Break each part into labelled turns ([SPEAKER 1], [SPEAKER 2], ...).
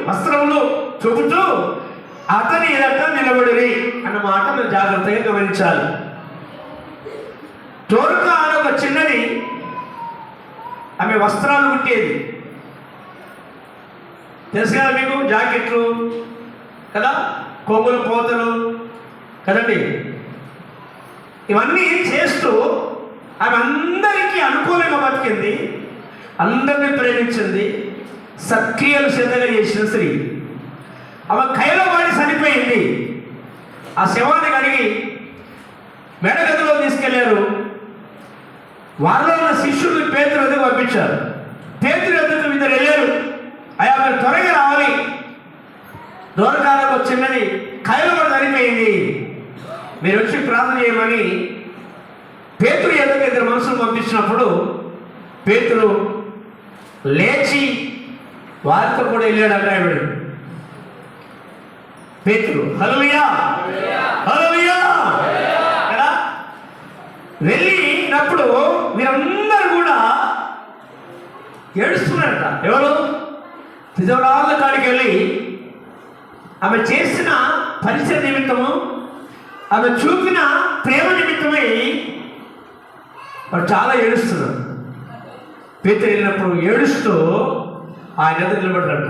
[SPEAKER 1] వస్త్రములు చూపుతూ అతని ఎదుట నిలబడిరి అన్న మాట మీరు జాగ్రత్తగా గమనించాలి. దోర్క అని ఒక చిన్నది, ఆమె వస్త్రాలు కుట్టేది. తెలుసు కదా మీకు, జాకెట్లు కదా, కొంగుల పోతలు కదండి, ఇవన్నీ చేస్తూ ఆమె అందరికీ అనుకూలంగా బతికింది, అందరినీ ప్రేమించింది, సక్రియలు శ్రద్ధగా చేసిన స్త్రీ. ఆమె కైలో పడి చనిపోయింది. ఆ శవాన్ని కడిగి మెడగదిలో తీసుకెళ్లారు. వారిలో ఉన్న శిష్యులు పేతురు ఎదుగు పంపించారు. పేతురు ఎదుగు ఇద్దరు వెళ్ళారు. అయ్యా మీరు త్వరగా రావాలి, దూరకాలకు చిన్నది కైలో పడి చనిపోయింది, మీరు వచ్చి ప్రార్థన చేయమని పేతురు ఎదుగు ఇద్దరు మనుషులు పంపించినప్పుడు పేతురు లేచి వారితో కూడా వెళ్ళాడు. అక్కడ పేతురు హల్లెలూయా హల్లెలూయా కదా వెళ్ళినప్పుడు మీరందరూ కూడా ఏడుస్తున్నారట. ఎవరు? విధవరాళ్ళ కాడికి వెళ్ళి ఆమె చేసిన పరిచయ నిమిత్తము, ఆమె చూపిన ప్రేమ నిమిత్తమై వాడు చాలా ఏడుస్తున్నారు. పేతురు వెళ్ళినప్పుడు ఏడుస్తూ ఆయన ఎదురు నిలబడ్డాడు.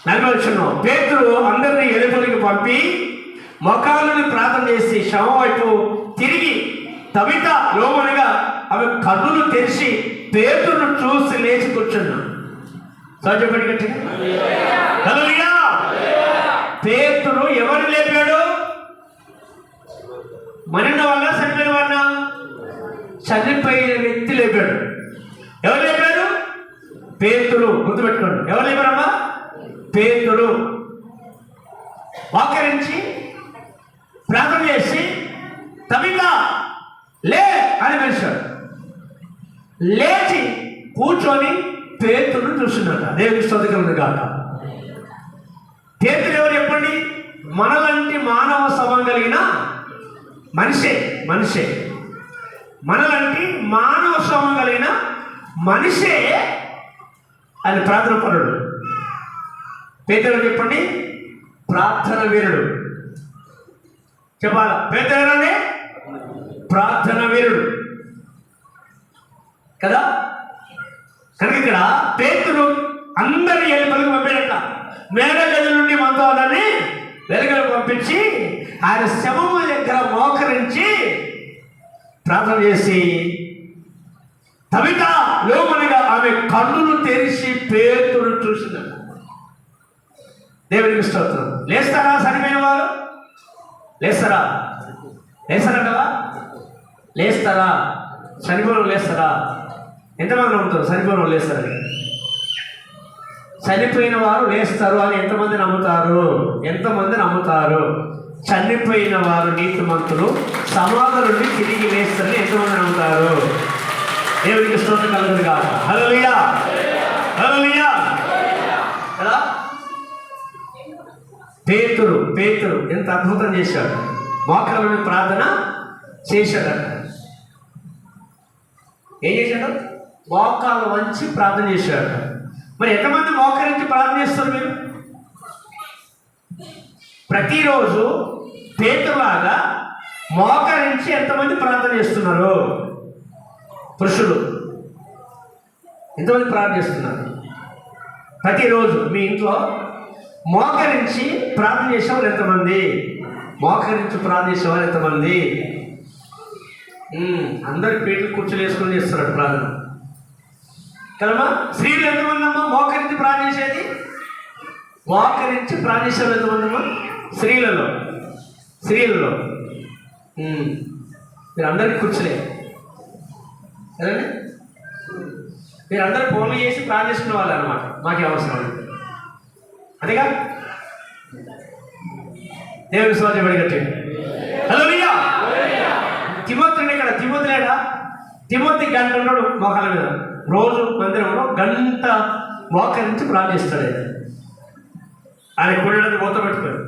[SPEAKER 1] 40 వచనం, పేతురు అందరినీ ఎలుపలికి పంపి మొఖాలను ప్రార్థన చేసి శవం వైపు తిరిగి తబిత లోమనగా ఆమె కన్నులు తెరిచి పేతురును చూసి లేచి కూర్చున్నాడు. సహజపడి గట్టి హల్లెలూయా. పేతురు ఎవరిని లేపాడు? మనిన వల్ల చనిపోయిన వాళ్ళ? చనిపోయిన వ్యక్తి లేపాడు. ఎవరు లేపారు? పేతురు. గుర్తుపెట్టుకోండి, ఎవరు లేపారమ్మా? పేతురు. వాకరించి ప్రార్థన చేసి తబిత లే అని పిలిచాడు. లేచి కూర్చొని పేతురు చూస్తున్నాడు. దేవుని స్తోత్రం కాక. పేతురు ఎవరు చెప్పండి? మనలాంటి మానవ స్వభావం కలిగిన మనిషే. మనలాంటి మానవ స్వభావం కలిగిన మనిషే ఆయన ప్రార్థన పరుడు. పేతురు చెప్పండి, ప్రార్థన వీరుడు. చెప్పాలా? పేతురు ప్రార్థన వీరుడు కదా. కనుక ఇక్కడ పేతురు అందరినీ ఎలుపలికి పంపాడట. మేడ గది నుండి మంత్రాలని వెలుగులకు పంపించి ఆయన శవము దగ్గర మోకరించి ప్రార్థన చేసి తబిత లోమనగా ఆమె కన్నులు తెరిచి పేతురు చూసిందట. దేవునికి స్తోత్రం. లేస్తారా చనిపోయిన వారు? లేస్తారంటవా? లేస్తారా? చనిపోయిన లేస్తారా? ఎంతమంది నమ్ముతారు చనిపోయిన వాళ్ళు లేస్తారని? చనిపోయిన వారు లేస్తారు అని ఎంతమంది నమ్ముతారు? చనిపోయిన వారు నీతిమంతులు సమాధి నుండి తిరిగి లేస్తారని ఎంతమంది నమ్ముతారు? దేవునికి స్తోత్రం కలుగుతుంది కాక. హల్లెలూయా హల్లెలూయా కదా. పేతురు ఎంత అద్భుతం చేశాడు. మోకాళ్ళ ప్రార్థన చేశాడట. ఏం చేశాడు? మోకాళ్ళు వంచి ప్రార్థన చేశాడు. మరి ఎంతమంది మోకరించి ప్రార్థన చేస్తారు మీరు? ప్రతిరోజు పేతురులాగా మోకరించి ఎంతమంది ప్రార్థన చేస్తున్నారు? పురుషులు ఎంతమంది ప్రార్థన చేస్తున్నారు? ప్రతిరోజు మీ ఇంట్లో మోకరించి ప్రార్థన చేసేవారు ఎంతమంది? అందరు పేట్లు కూర్చొని వేసుకొని చేస్తున్నారు ప్రార్థన కదమ్మా. స్త్రీలు ఎంతమంది అమ్మా మోకరించి ప్రార్థన చేసేది? మోకరించి ప్రార్థన చేసేవారు ఎంతమంది అమ్మా? స్త్రీలలో మీరు అందరికి కూర్చులే కదండి. మీరు అందరు ఫోన్లు చేసి ప్రార్థిస్తున్న వాళ్ళు అనమాట. మాకే అవసరం లేదు అదేగా. దేవుని సోదరుడి గట్టి హల్లెలూయా. తిమోతిని ఇక్కడ తిమోతి లేడా? తిమోతి గంట ఉన్నాడు మోకాల మీద. రోజు మందిరంలో గంట మోకరించి ప్రార్థిస్తాడు. ఆయన కుండది మూత పెట్టుకోడు.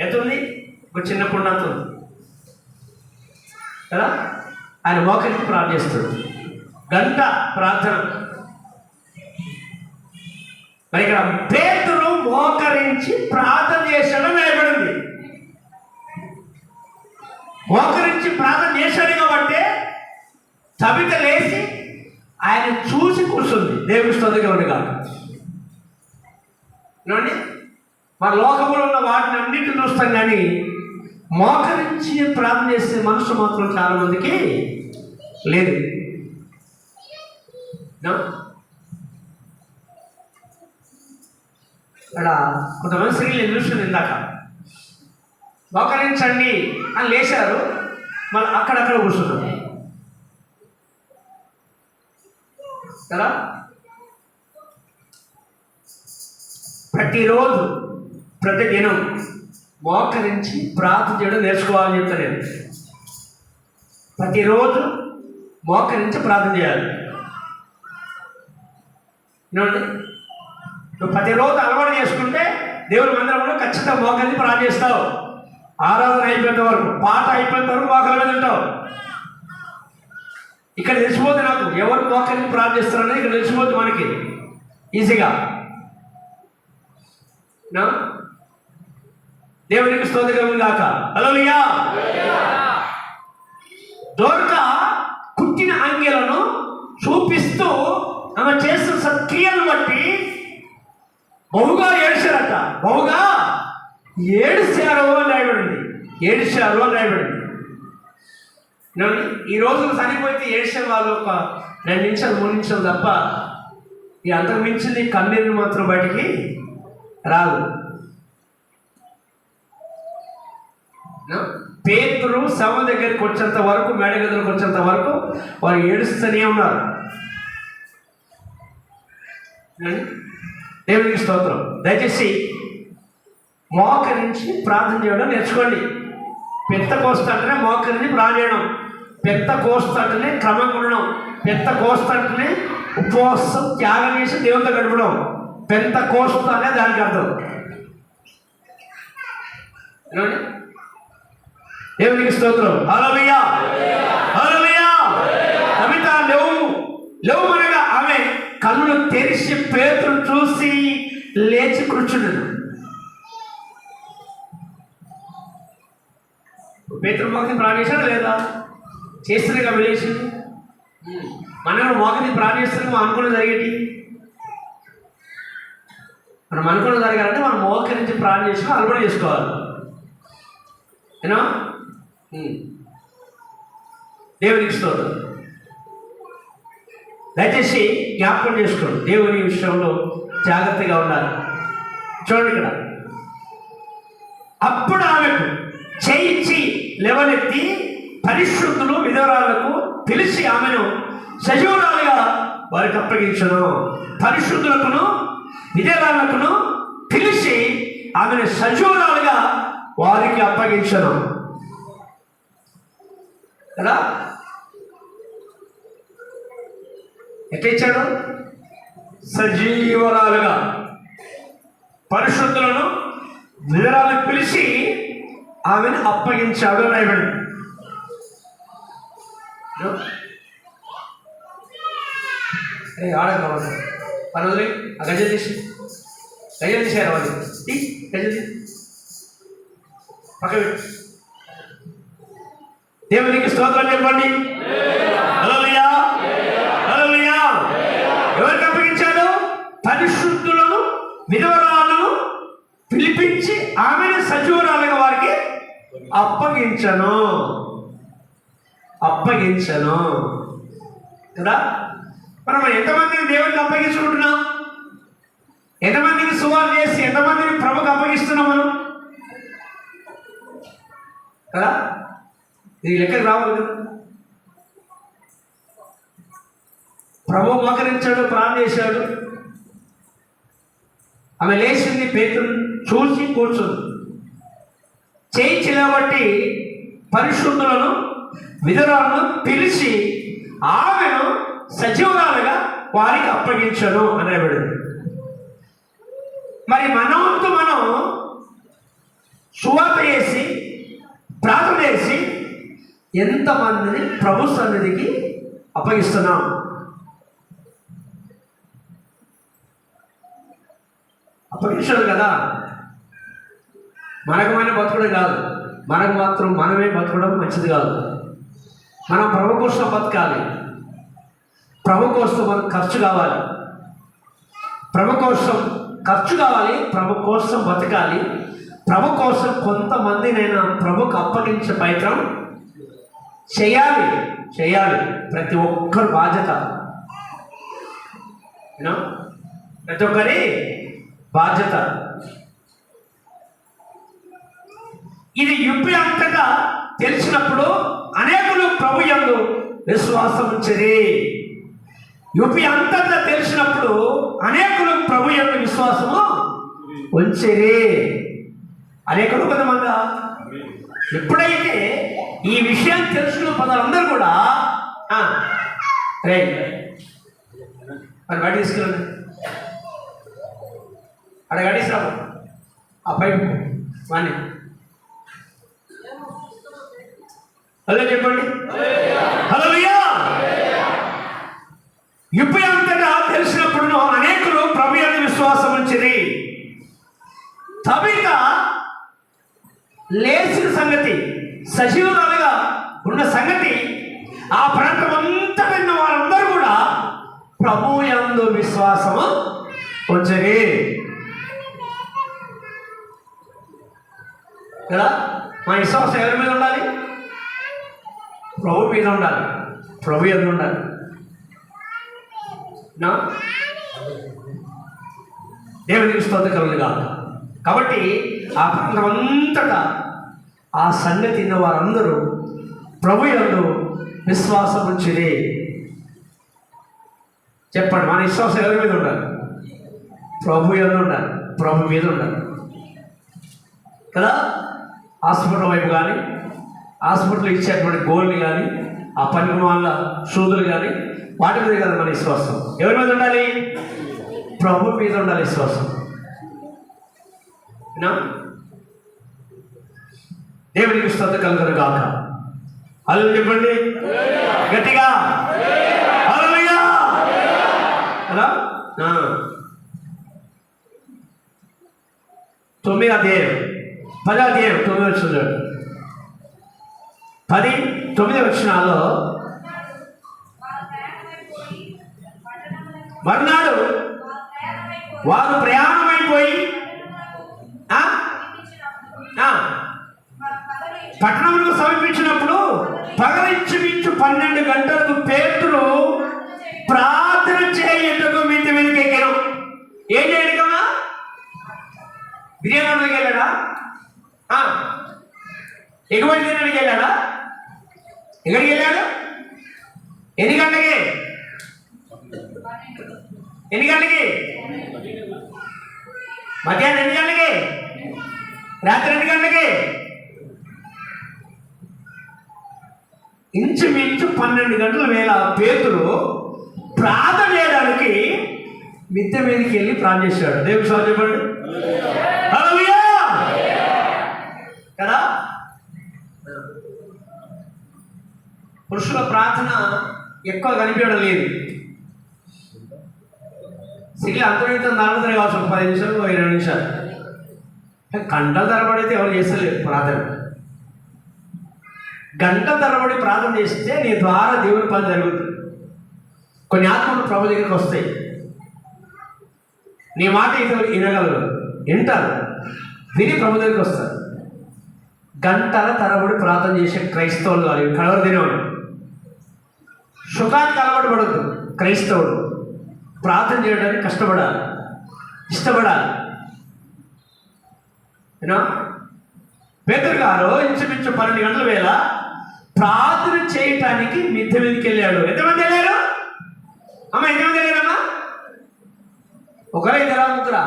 [SPEAKER 1] ఎంత ఉంది? ఒక చిన్న కుండ అంత ఉంది కదా. ఆయన మోకరించి ప్రార్థిస్తాడు. గంట ప్రార్థన. మరి ఇక్కడ పేతురు మోకరించి ప్రార్థన చేశాడని రాయబడింది. మోకరించి ప్రార్థన చేశాడు కాబట్టి తబిత లేచి ఆయన చూసి కూర్చుంది. దేవుని స్తోత్రం కాదు. మన లోకంలో ఉన్న వాటిని అన్నింటిని చూస్తాం, కానీ మోకరించి ప్రార్థన చేసే మనసు మాత్రం చాలా మందికి లేదు. ఇక్కడ కొంతమంది స్త్రీలు చూస్తుంది, ఇందాక మోకరించండి అని లేచారు, మళ్ళీ అక్కడక్కడ కూర్చున్నారు కదా. ప్రతిరోజు ప్రతిదినం మోకరించి ప్రార్థన చేయడం నేర్చుకోవాలని చెప్తాను నేను. ప్రతిరోజు మోకరించి ప్రార్థన చేయాలి. నువ్వు ప్రతిరోజు అలవాటు చేసుకుంటే దేవుని మందిరంలో ఖచ్చితంగా మోకరించి ప్రార్థన చేస్తావు. ఆరాధన అయిపోయేంత వరకు, పాట అయిపోయేంత వరకు మోకాల మీద ఉంటావు. ఇక్కడ తెలిసిపోతే నాకు ఎవరు మోకరించి ప్రార్థన చేస్తారనేది ఇక్కడ తెలిసిపోతుంది మనకి ఈజీగా. దేవునికి స్తోత్రం కాక. హల్లెలూయా. దోర్కా కుట్టిన అంగీలను చూపిస్తూ ఆమె చేస్తున్న సత్క్రియలను బట్టి బహుగా ఏడ్చారట. బహుగా ఏడ్చారు అని రాయబడింది. ఏడ్చారు అని రాయబడింది. ఈ రోజులు చనిపోతే ఏడ్చే వాళ్ళు ఒక 2 నిమిషాలు 3 నిమిషాలు తప్ప ఈ అంతకు మించింది కన్నీరు మాత్రం బయటికి రాదు. పేతురు శవం దగ్గరికి వచ్చేంత వరకు, మేడ గదులకు వచ్చేంత వరకు వారు ఏడుస్తూనే ఉన్నారు. దేవునికి స్తోత్రం. దయచేసి మోకరించి ప్రార్థన చేయడం నేర్చుకోండి. పెంతెకోస్తేనే మోకరించి ప్రార్థన చేయడం, పెంతెకోస్తేనే క్రమంగా ఉండడం, పెంతెకోస్తేనే ఉపవాసం త్యాగం చేసి దేవునితో గడపడం. పెంతెకోస్తు అనే దానికి అర్థం. దేవునికి స్తోత్రం. హల్లెలూయా. హల్లెలూయా. కవిత లేవు అనగా ఆమె కళ్ళు తెరిచి పేతురు చూసి లేచి కూర్చున్నాడు. పేతురు మోకని ప్రాణేశాడు లేదా? చేస్తున్నాగా విలేసింది. మనం మోకని ప్రాణేస్తున్నాం. మనం అనుకున్న జరిగేటి, మనం అనుకున్న జరగాలంటే మనం మోకరించి ప్రాణం చేసుకుని అలవాటు చేసుకోవాలి. ఏనా? దేవునికి స్తోత్రం. దయచేసి జ్ఞాపకం చేసుకోండి, దేవుని విషయంలో జాగ్రత్తగా ఉండాలి. చూడండి ఇక్కడ, అప్పుడు ఆమెకు చేయించి లేవనెత్తి పరిశుద్ధులు విధవరాలకు పిలిచి ఆమెను సజీవురాలుగా వారికి అప్పగించను. పరిశుద్ధులకును విధవరాలకును పిలిచి ఆమెను సజీవురాలుగా వారికి అప్పగించను కదా. ఎట్లా ఇచ్చాడు? సజీవరాలుగా పరిశుద్ధులను విధవరాలను పిలిచి ఆమెను అప్పగించాడు రాయబడి. ఆడగలవాడు పని వదిలి ఆ గజలు తీసి తీసారు వాళ్ళు. గజలు పక్క దేవునికి స్తోత్రం చెప్పండి. హల్లెలూయా. హల్లెలూయా. ఎవరికి అప్పగించాడు? పరిశుద్ధులను విధవరాలను పిలిపించి ఆమెను సజీవురాలుగా వారికి అప్పగించను కదా. మనం ఎంతమందిని దేవునికి అప్పగించుకుంటున్నాం? ఎంతమందికి సువార్త చేసి ఎంతమందిని ప్రభుకు అప్పగిస్తున్నాం మనం కదా. ఇది లెక్కకు రావాలి కదా. ప్రభు మోకరించాడు, ప్రార్థన చేశాడు, ఆమె లేచింది, పేతురు చూసి కూర్చుంది. చేయించిన బట్టి పరిశుద్ధులను విధవరాలను పిలిచి ఆమెను సజీవురాలుగా వారికి అప్పగించను అనేబడింది. మరి మనవంతు మనం సువార్త చేసి ప్రార్థన చేసి ఎంతమందిని ప్రభు సన్నిధికి అప్పగిస్తున్నాం? అప్పగించాడు కదా. మనకమైన బతకడం కాదు, మనకు మాత్రం మనమే బతకడం మంచిది కాదు. మనం ప్రభు కోసం బతకాలి, ప్రభు కోసం మనకు ఖర్చు కావాలి, ప్రభు కోసం ఖర్చు కావాలి, ప్రభు కోసం బతకాలి, ప్రభు కోసం కొంతమందినైనా ప్రభుకు అప్పగించే ప్రయత్నం చేయాలి. ప్రతి ఒక్కరి బాధ్యత, ప్రతి ఒక్కరి బాధ్యత. ఇది యుపి అంతటా తెలిసినప్పుడు అనేకులు ప్రభు యందు విశ్వాసం ఉంచిరి. యుపి అంతటా తెలిసినప్పుడు అనేకులు ప్రభు యందు విశ్వాసము ఉంచిరి. అనేకులు కొంతమంది ఎప్పుడైతే ఈ విషయం తెలుసుకున్న పదాలందరూ కూడా రే మరి బయట తీసుకెళ్ళండి, అక్కడ గడిస్తాము ఆ పైపు వాణ్ణి. హలో చెప్పండి, హల్లెలూయా. ఇప్పుడు అంతటా తెలిసినప్పుడు అనేకులు ప్రభు యందు విశ్వాసం ఉంచిరి. తబిత లేచిన సంగతి, సజీవురాలుగా ఉన్న సంగతి ఆ ప్రాంతం అంతా విన్న వారందరూ కూడా ప్రభు యందు విశ్వాసము ఉంచిరి కదా. మా విశ్వాసం ఎవరి మీద ఉండాలి? ప్రభు మీద ఉండాలి, ప్రభు యందు ఉండాలి. దేవునికి స్తోత్రం కలుగును గాక. కాబట్టి ఆ ప్రాంతం అంతటా ఆ సంగతి తిన్న వారందరూ ప్రభు యందు విశ్వాసం ఉంచిరి. చెప్పండి, మన విశ్వాసం ఎవరి మీద ఉండాలి? ప్రభు యందు ఉండాలి, ప్రభు మీద ఉండాలి కదా. హాస్పిటల్ వైపు కానీ, హాస్పిటల్ ఇచ్చేటువంటి గోల్ని కానీ, ఆ పని వాళ్ళ సూదులు కానీ, వాటి మీద కదా మన విశ్వాసం. ఎవరి మీద ఉండాలి? ప్రభు మీద ఉండాలి విశ్వాసం. దేవునికి స్తోత్రం కలుగును గాక. హల్లెలూయా చెప్పండి గట్టిగా, హల్లెలూయా కదా. 9వ అధ్యాయం 10వ అధ్యాయం 9వ వచనం, 10-9 వచనాల్లో మర్నాడు వారు ప్రయాణమైపోయి పట్టణంలో సమీపించినప్పుడు పగలించుమించు 12 గంటలకు పేతురు ప్రార్థన చేయటకు మిద్దె మీదకి ఎక్కాను. ఏం చేయడు కదా? బిర్యానీకి వెళ్ళాడా? ఎగుబడి తినడానికి వెళ్ళాడా? ఎక్కడికి వెళ్ళాడు? ఎన్ని గంటలకి? మధ్యాహ్నం ఎన్ని గంటలకి? రాత్రి ఎన్ని గంటలకి? ఇంచుమించు 12 గంటల వేళ పేతురు ప్రార్థన చేయడానికి మిద్దె మీదకి వెళ్ళి ప్రార్థన చేశాడు. దేవుడు సార్ చెప్పండి, హల్లెలూయా కదా. పురుషుల ప్రార్థన ఎక్కువ కనిపించడం లేదు. సిగ్గులు అంతర్గతం దాడుతున్నాయి కావచ్చు, 10 నిమిషాలు 20 నిమిషాలు. గంటల తరబడితే ఎవరు చేస్తలేరు ప్రార్థన. గంట తరబడి ప్రార్థన చేస్తే నీ ద్వారా దేవుని పని జరుగుతుంది. కొన్ని ఆత్మలు ప్రభు దగ్గరికి వస్తాయి, నీ మాట ఇతరులు వినగలరు, వింటారు, విని ప్రభు దగ్గరికి వస్తారు. గంటల తరబడి ప్రార్థన చేసే క్రైస్తవులు కాదు, కలవరు తినేవాడు. సుఖానికి అలవాటు పడద్దు. క్రైస్తవుడు ప్రార్థన చేయడానికి కష్టపడాలి, ఇష్టపడాలి. పేతురు గారు ఇంచుమించు 12 గంటల వేళ ప్రార్థన చేయటానికి మిద్దె మీదకి వెళ్ళాడు. ఎంతమంది వెళ్ళారు అమ్మ? ఎంతమంది వెళ్ళారమ్మా? ఒకరే, ఇద్దరా, ముగ్గురా?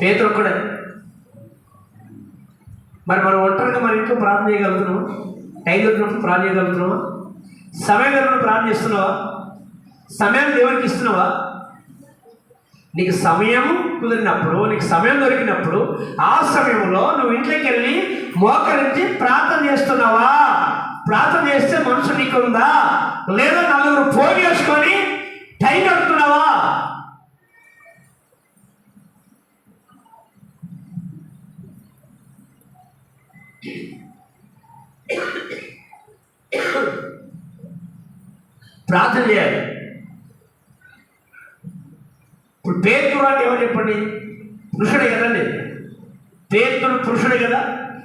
[SPEAKER 1] పేతురు ఒక్కడే. మరి మనం ఒంటరిగా మన ఇంట్లో ప్రార్థన చేయగలుగుతున్నావా? టైం దొరికినప్పుడు ప్రార్థన చేయగలుగుతున్నావా? సమయం దొరికినప్పుడు ప్రార్థన చేస్తున్నావా? సమయాన్ని దేవునికి ఇస్తున్నావా? నీకు సమయం కుదిరినప్పుడు, నీకు సమయం దొరికినప్పుడు ఆ సమయంలో నువ్వు ఇంట్లోకి వెళ్ళి మోకరించి ప్రార్థన చేస్తున్నావా? ప్రార్థన చేస్తే మనసు నీకుందా? లేదా నలుగురు ఫోన్ చేసుకొని టైం గడుపుతున్నావా? ప్రార్థన చేయాలి. ఇప్పుడు పేతురు అంటే ఎవరు చెప్పండి? పురుషుడే కదండి. పేతురు పురుషుడే కదా.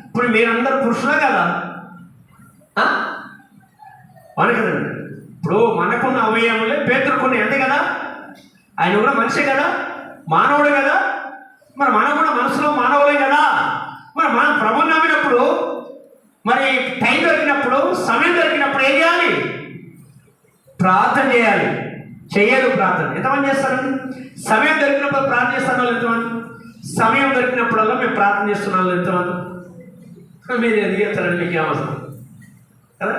[SPEAKER 1] ఇప్పుడు మీరందరూ పురుషులే కదా, అవును కదండి. ఇప్పుడు మనకున్న అవయవములే పేతురుకున్నాయి, అంతే కదా. ఆయన కూడా మనిషే కదా, మానవుడే కదా. మరి మనం కూడా మనసులో మానవులే కదా. మరి మనం ప్రభుని నమ్మినప్పుడు, మరి టైం దొరికినప్పుడు, సమయం దొరికినప్పుడు ఏం చేయాలి? ప్రార్థన చేయాలి. చేయరు ప్రార్థన. ఎంతమంది చేస్తారండి? సమయం దొరికినప్పుడు ప్రార్థన చేస్తున్న వాళ్ళు ఎంతమంది? సమయం దొరికినప్పుడల్లా మేము ప్రార్థన చేస్తున్న వాళ్ళు ఎంతమంది? మీరు ఎందుకు చేస్తారండి? మీకు ఏమవసరం కదా,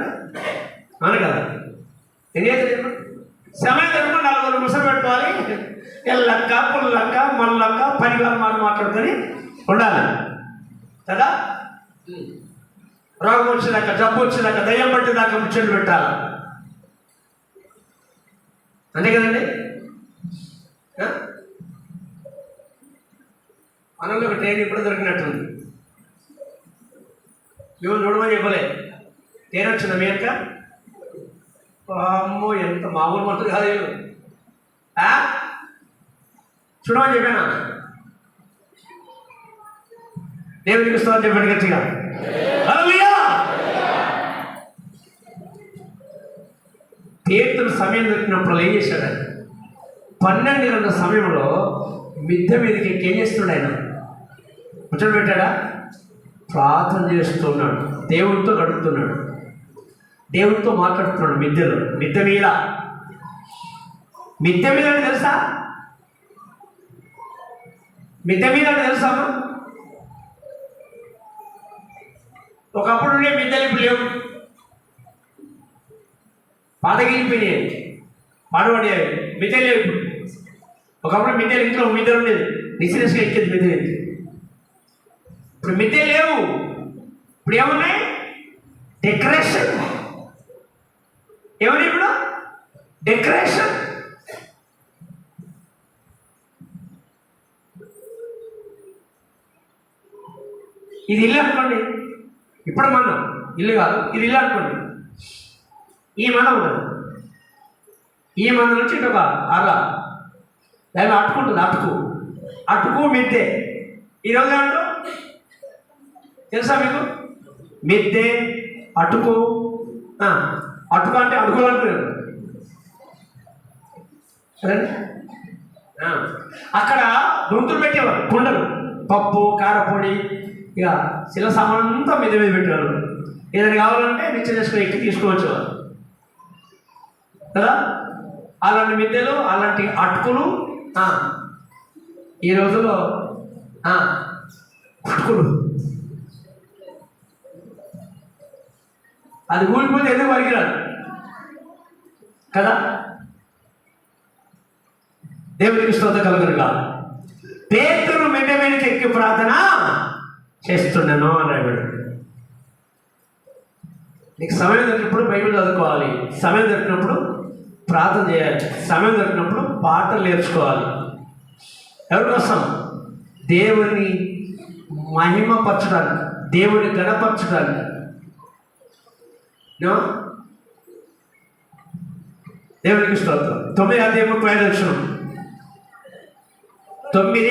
[SPEAKER 1] అవును కదా. ఏం చేస్తారు? సమయం దొరికిన 4 నిమిషాలు పెట్టుకోవాలి. ఎల్లక్క, పుల్లక్క, మల్లక్క, పరివారం మాట మాట్లాడుకొని ఉండాలి కదా. రోగం వచ్చేదాకా, జబ్బు వచ్చేదాకా, దయ్యం పట్టేదాకా ముచ్చట్లు పెట్టాలి, అంతే కదండి. మనలో ఒక ట్రైన్ ఇప్పుడు దొరికినట్టుంది. మేము చూడమని చెప్పలే. ట్రైన్ వచ్చిందా మీ యొక్క? అమ్మో, ఎంత మామూలు మంత్రులు కాదు వీళ్ళు. చూడమని చెప్పానా? దేవుడికి ఇస్తామని చెప్పాడు గట్టిగా. హల్లెలూయా. పేతురు సమయం దొరికినప్పుడు ఏం చేశాడు? ఆయన 12 గంటల సమయంలో మిద్దె మీదకి ఎక్కి ఏం చేస్తున్నాడు? ఆయన ముచ్చట పెట్టాడా? ప్రార్థన చేస్తున్నాడు, దేవుడితో గడుపుతున్నాడు, దేవుడితో మాట్లాడుతున్నాడు. మిద్దె మీద అంటే తెలుసా? మిద్దె మీద అంటే తెలుసా? ఒకప్పుడు ఉండే మిద్దెలు ఇప్పుడు లేవు, పాతగిలిపోయినాయి, పాడుపడేవి. మిద్దెలు లేవు ఇప్పుడు. ఒకప్పుడు మిద్దెలు, ఇంట్లో మిద్దెలు ఉండేది, నిసినస్గా ఎక్కేది మిద్దె. ఇప్పుడు మిద్దెలు లేవు. ఇప్పుడు ఏమున్నాయి? డెకరేషన్. ఏమని ఇప్పుడు? డెకరేషన్. ఇది ఇల్లు అనుకోండి. ఇప్పుడు మనం ఇల్లు కాదు, ఇది ఇల్లు అనుకోండి. ఈ మన ఉండదు. ఈ మన నుంచి ఇటు ఒక అలా దాన్ని అట్టుకుంటుంది. అటుకు మిద్దె. ఈరోజు ఏమంటారు తెలుసా మీకు? మిద్దె, అటుకు. అటుకు అంటే అడుగులు అంటారు. అక్కడ దొంతులు పెట్టేవారు, కుండలు, పప్పు, కారపొడి, ఇక శిల సామాన్ అంతా మీద పెట్టేవారు. ఏదైనా కావాలంటే నిత్య చేసుకుని ఎక్కి తీసుకోవచ్చేవారు కదా. అలాంటి మిద్దెలు, అలాంటి అటుకులు ఈ రోజుల్లో అటుకులు. అది ఊడిపోతే ఎందుకు పనికిరాదు కదా. దేవుడికి స్తోత్రం కలుగునుగా. పేతురు మిద్దె మీదకి ఎక్కి ప్రార్థన చేస్తున్నాను అన్నాడు. నీకు సమయం దొరికినప్పుడు బైబిల్ చదువుకోవాలి, సమయం దొరికినప్పుడు ప్రార్థన చేయాలి, సమయం దొరికినప్పుడు పాటలు నేర్చుకోవాలి. ఎవరి కోసం? దేవుని మహిమపరచడానికి, దేవుని గణపరచడానికి. దేవునికి స్తోత్రం. 9 అధ్యాయం 35 వచనం. 9